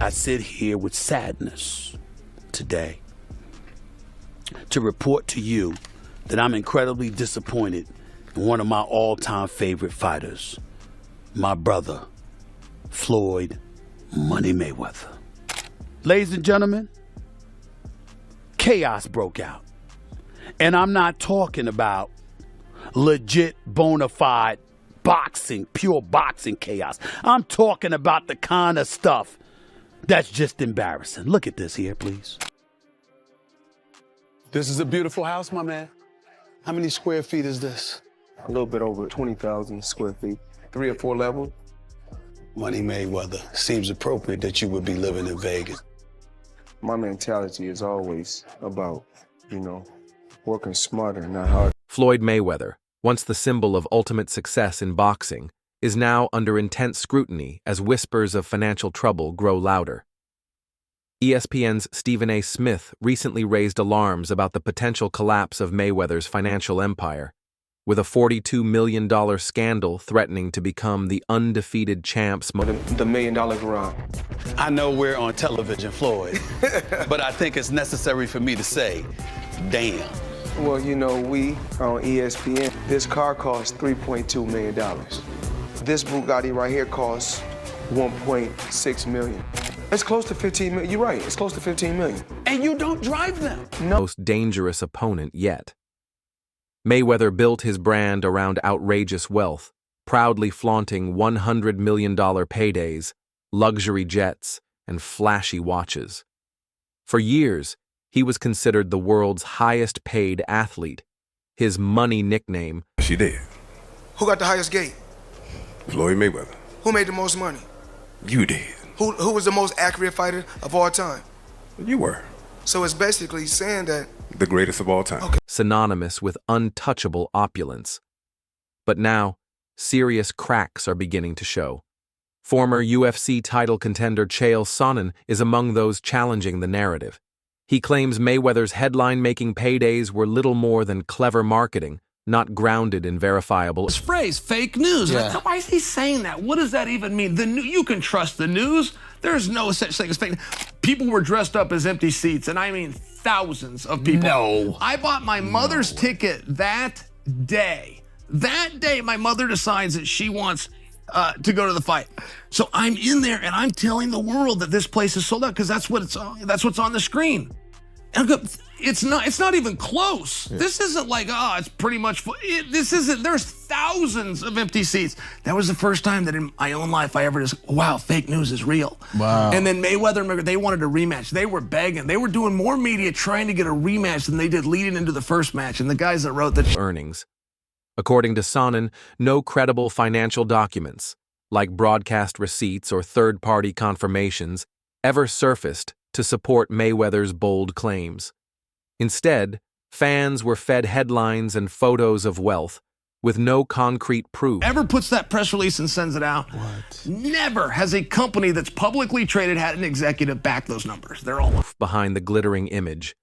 I sit here with sadness today to report to you that I'm incredibly disappointed in one of my all-time favorite fighters, my brother, Floyd Money Mayweather. Ladies and gentlemen, chaos broke out. And I'm not talking about legit, bona fide boxing, pure boxing chaos. I'm talking about the kind of stuff that's just embarrassing. Look at this here, please. This is a beautiful house, my man. How many square feet is this? A little bit over 20,000 square feet. 3 or 4 levels. Money Mayweather, seems appropriate that you would be living in Vegas. My mentality is always about, working smarter, not harder. Floyd Mayweather, once the symbol of ultimate success in boxing, is now under intense scrutiny as whispers of financial trouble grow louder. ESPN's Stephen A. Smith recently raised alarms about the potential collapse of Mayweather's financial empire, with a $42 million scandal threatening to become the undefeated champ's The $1 million garage. I know we're on television, Floyd, but I think it's necessary for me to say, damn. Well, we on ESPN, this car costs $3.2 million. This Bugatti right here costs $1.6 million. It's close to 15 million. You're right, it's close to 15 million. And you don't drive them. No. Most dangerous opponent yet. Mayweather built his brand around outrageous wealth, proudly flaunting $100 million paydays, luxury jets, and flashy watches. For years, he was considered the world's highest-paid athlete. His money nickname, She did. Who got the highest gate? Floyd Mayweather. Who made the most money? You did. Who was the most accurate fighter of all time? You were. So it's basically saying that The greatest of all time. Okay. synonymous with untouchable opulence. But now, serious cracks are beginning to show. Former UFC title contender Chael Sonnen is among those challenging the narrative. He claims Mayweather's headline-making paydays were little more than clever marketing, not grounded in verifiable. This phrase, fake news. Yeah. Why is he saying that? What does that even mean? You can trust the news. There's no such thing as fake. People were dressed up as empty seats, and I mean thousands of people. No. I bought my mother's ticket that day. That day, my mother decides that she wants to go to the fight. So I'm in there, and I'm telling the world that this place is sold out because that's what's on the screen. And I go, it's not even close. Yeah. This isn't like, it's pretty much full. This isn't, there's thousands of empty seats. That was the first time that in my own life I ever just, wow, fake news is real. Wow. And then Mayweather, they wanted a rematch. They were begging. They were doing more media trying to get a rematch than they did leading into the first match. And the guys that wrote that Earnings. According to Sonnen, no credible financial documents, like broadcast receipts or third-party confirmations, ever surfaced to support Mayweather's bold claims. Instead, fans were fed headlines and photos of wealth with no concrete proof. ever puts that press release and sends it out, never has a company that's publicly traded had an executive back those numbers. They're all Behind the glittering image.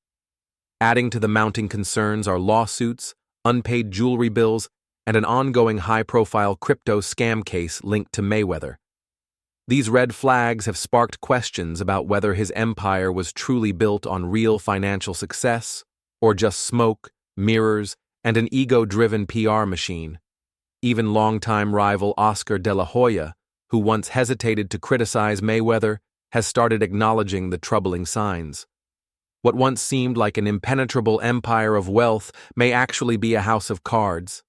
Adding to the mounting concerns are lawsuits, unpaid jewelry bills, and an ongoing high-profile crypto scam case linked to Mayweather. These red flags have sparked questions about whether his empire was truly built on real financial success or just smoke, mirrors, and an ego-driven PR machine. Even longtime rival Oscar De La Hoya, who once hesitated to criticize Mayweather, has started acknowledging the troubling signs. What once seemed like an impenetrable empire of wealth may actually be a house of cards.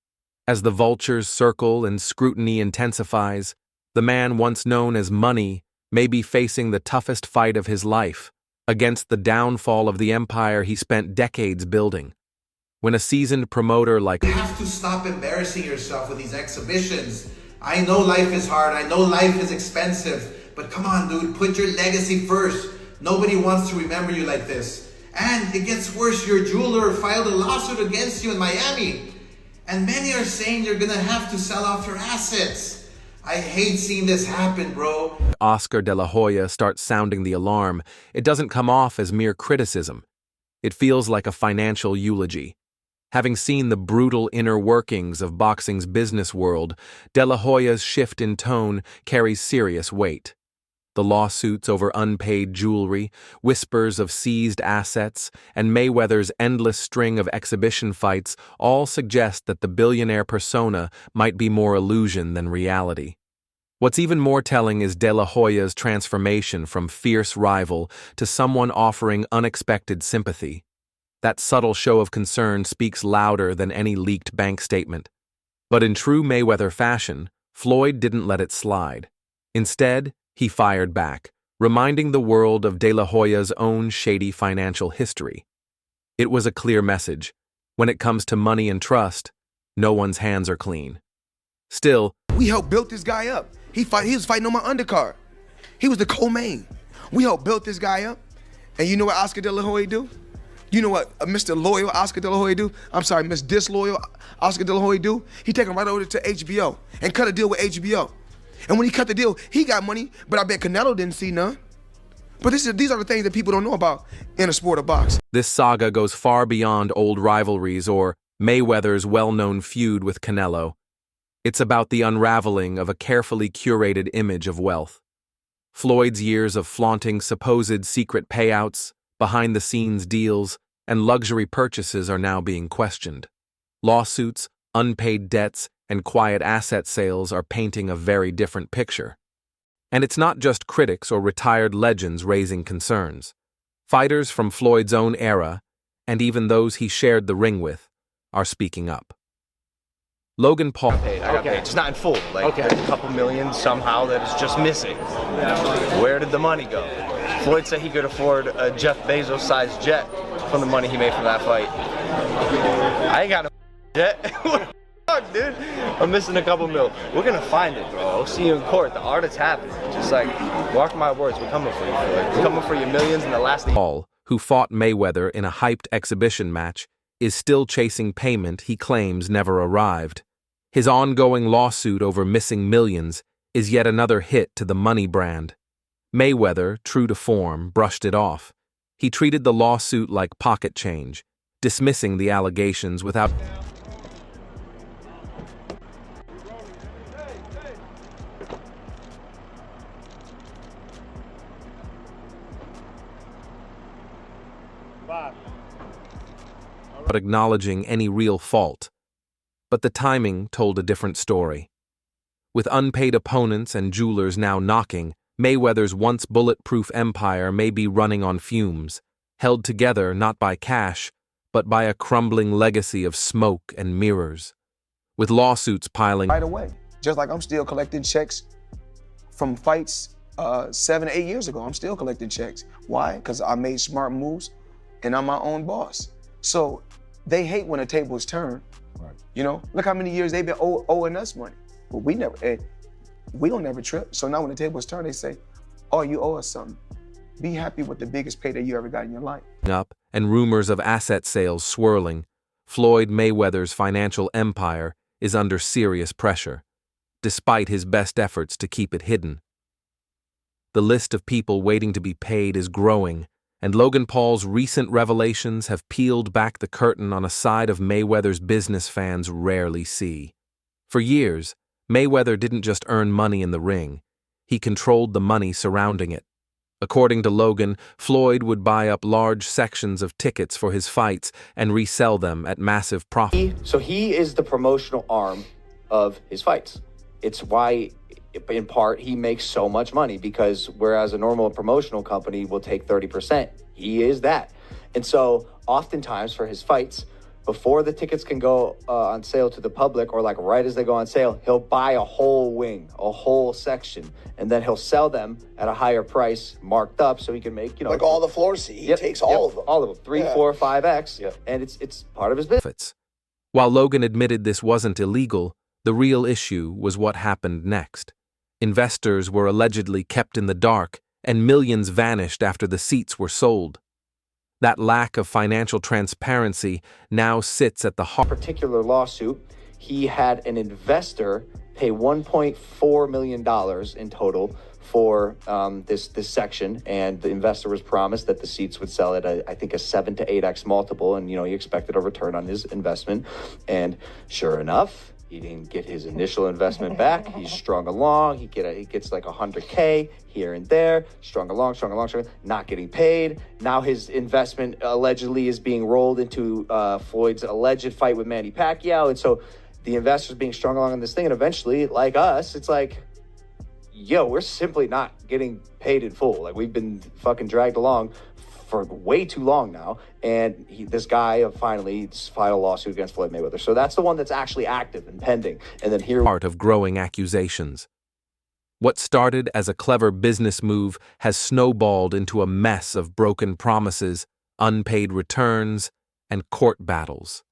As the vultures circle and scrutiny intensifies, the man once known as Money may be facing the toughest fight of his life against the downfall of the empire he spent decades building. When a seasoned promoter like You have to stop embarrassing yourself with these exhibitions. I know life is hard, I know life is expensive, but come on, dude, put your legacy first. Nobody wants to remember you like this. And it gets worse, your jeweler filed a lawsuit against you in Miami. And many are saying you're gonna have to sell off your assets. I hate seeing this happen, bro. Oscar De La Hoya starts sounding the alarm, it doesn't come off as mere criticism. It feels like a financial eulogy. Having seen the brutal inner workings of boxing's business world, De La Hoya's shift in tone carries serious weight. The lawsuits over unpaid jewelry, whispers of seized assets, and Mayweather's endless string of exhibition fights all suggest that the billionaire persona might be more illusion than reality. What's even more telling is De La Hoya's transformation from fierce rival to someone offering unexpected sympathy. That subtle show of concern speaks louder than any leaked bank statement. But in true Mayweather fashion, Floyd didn't let it slide. Instead, he fired back, reminding the world of De La Hoya's own shady financial history. It was a clear message. When it comes to money and trust, no one's hands are clean. Still, We helped build this guy up. He was fighting on my undercard. He was the co-main. We helped build this guy up. And you know what Oscar De La Hoya do? You know what Mr. Loyal Oscar De La Hoya do? I'm sorry, Miss Disloyal Oscar De La Hoya do? He take him right over to HBO and cut a deal with HBO. And when he cut the deal, he got money, but I bet Canelo didn't see none. But these are the things that people don't know about in a sport of boxing. this saga goes far beyond old rivalries or Mayweather's well-known feud with Canelo. It's about the unraveling of a carefully curated image of wealth. Floyd's years of flaunting supposed secret payouts, behind-the-scenes deals, and luxury purchases are now being questioned. Lawsuits, unpaid debts, and quiet asset sales are painting a very different picture. And it's not just critics or retired legends raising concerns. Fighters from Floyd's own era, and even those he shared the ring with, are speaking up. Logan Paul. I got paid, just not in full. Like there's a couple million somehow that is just missing. Where did the money go? Floyd said he could afford a Jeff Bezos-sized jet from the money he made from that fight. I ain't got a jet. What the fuck, dude? I'm missing a couple mil. We're gonna find it, bro. I'll see you in court. The art is happening. Just like, mark my words, we're coming for you, Floyd. We're coming for your millions in the last. Paul, who fought Mayweather in a hyped exhibition match, is still chasing payment he claims never arrived. His ongoing lawsuit over missing millions is yet another hit to the money brand. Mayweather, true to form, brushed it off. He treated the lawsuit like pocket change, dismissing the allegations without acknowledging any real fault. But the timing told a different story. With unpaid opponents and jewelers now knocking, Mayweather's once bulletproof empire may be running on fumes, held together not by cash, but by a crumbling legacy of smoke and mirrors. With lawsuits piling Right away. Just like I'm still collecting checks from fights 7 to 8 years ago. I'm still collecting checks. Why? Because I made smart moves and I'm my own boss. So they hate when a table is turned. Right. You know, look how many years they've been owing us money. But we don't never trip. So now when the table is turned, they say, oh, you owe us something. Be happy with the biggest payday you ever got in your life. Up and rumors of asset sales swirling, Floyd Mayweather's financial empire is under serious pressure, despite his best efforts to keep it hidden. The list of people waiting to be paid is growing, and Logan Paul's recent revelations have peeled back the curtain on a side of Mayweather's business fans rarely see. For years, Mayweather didn't just earn money in the ring, he controlled the money surrounding it. According to Logan, Floyd would buy up large sections of tickets for his fights and resell them at massive profit. So he is the promotional arm of his fights. It's why, in part, he makes so much money, because whereas a normal promotional company will take 30%, he is that. And so oftentimes for his fights, before the tickets can go on sale to the public, or like right as they go on sale, he'll buy a whole wing, a whole section, and then he'll sell them at a higher price, marked up, so he can make, you know, like all the floor seat. He takes all of them. All of them, 3, 4, 5x, and it's part of his business. While Logan admitted this wasn't illegal, the real issue was what happened next. Investors were allegedly kept in the dark, and millions vanished after the seats were sold. That lack of financial transparency now sits at the heart. Particular lawsuit, he had an investor pay $1.4 million in total for this section, and the investor was promised that the seats would sell at I think a 7 to 8x multiple, and you know, he expected a return on his investment, and sure enough, He didn't get his initial investment back. He's strung along. He gets like 100K here and there, strung along, not getting paid. Now his investment allegedly is being rolled into Floyd's alleged fight with Manny Pacquiao. And so the investors being strung along on this thing. And eventually, like us, it's like, yo, we're simply not getting paid in full. Like, we've been fucking dragged along for way too long now, and this guy finally filed a lawsuit against Floyd Mayweather. So that's the one that's actually active and pending. And then here, part of growing accusations. What started as a clever business move has snowballed into a mess of broken promises, unpaid returns, and court battles.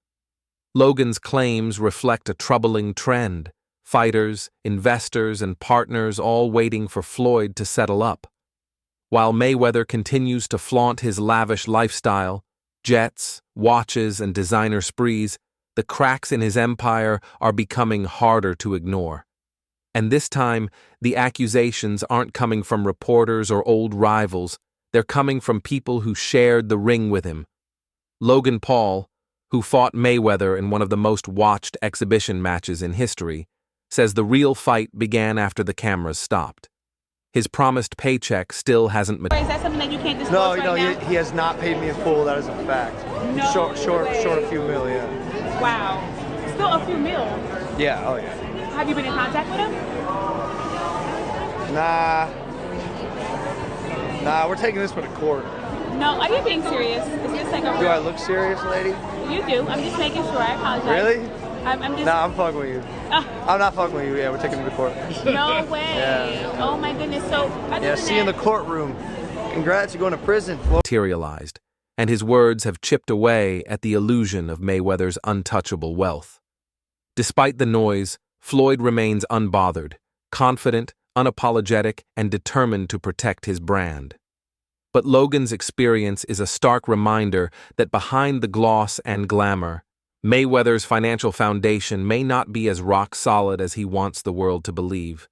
Logan's claims reflect a troubling trend: fighters, investors, and partners all waiting for Floyd to settle up. While Mayweather continues to flaunt his lavish lifestyle, jets, watches, and designer sprees, the cracks in his empire are becoming harder to ignore. And this time, the accusations aren't coming from reporters or old rivals. They're coming from people who shared the ring with him. Logan Paul, who fought Mayweather in one of the most watched exhibition matches in history, says the real fight began after the cameras stopped. His promised paycheck still hasn't materialized. Is that something that you can't disclose right now? He has not paid me in full. That is a fact. No short a few mil, yeah. Wow. Still a few mil. Yeah, oh yeah. Have you been in contact with him? Nah, we're taking this one to court. No, are you being serious? Is this like a Do I look serious, lady? You do. I'm just making sure. I apologize. Really? I'm just... Nah, I'm fucking with you. I'm not fucking with you. Yeah, we're taking him to court. No way. Yeah. Oh my goodness. So, yeah, see you in the courtroom. Congrats, you're going to prison. Materialized, and his words have chipped away at the illusion of Mayweather's untouchable wealth. Despite the noise, Floyd remains unbothered, confident, unapologetic, and determined to protect his brand. But Logan's experience is a stark reminder that behind the gloss and glamour, Mayweather's financial foundation may not be as rock solid as he wants the world to believe.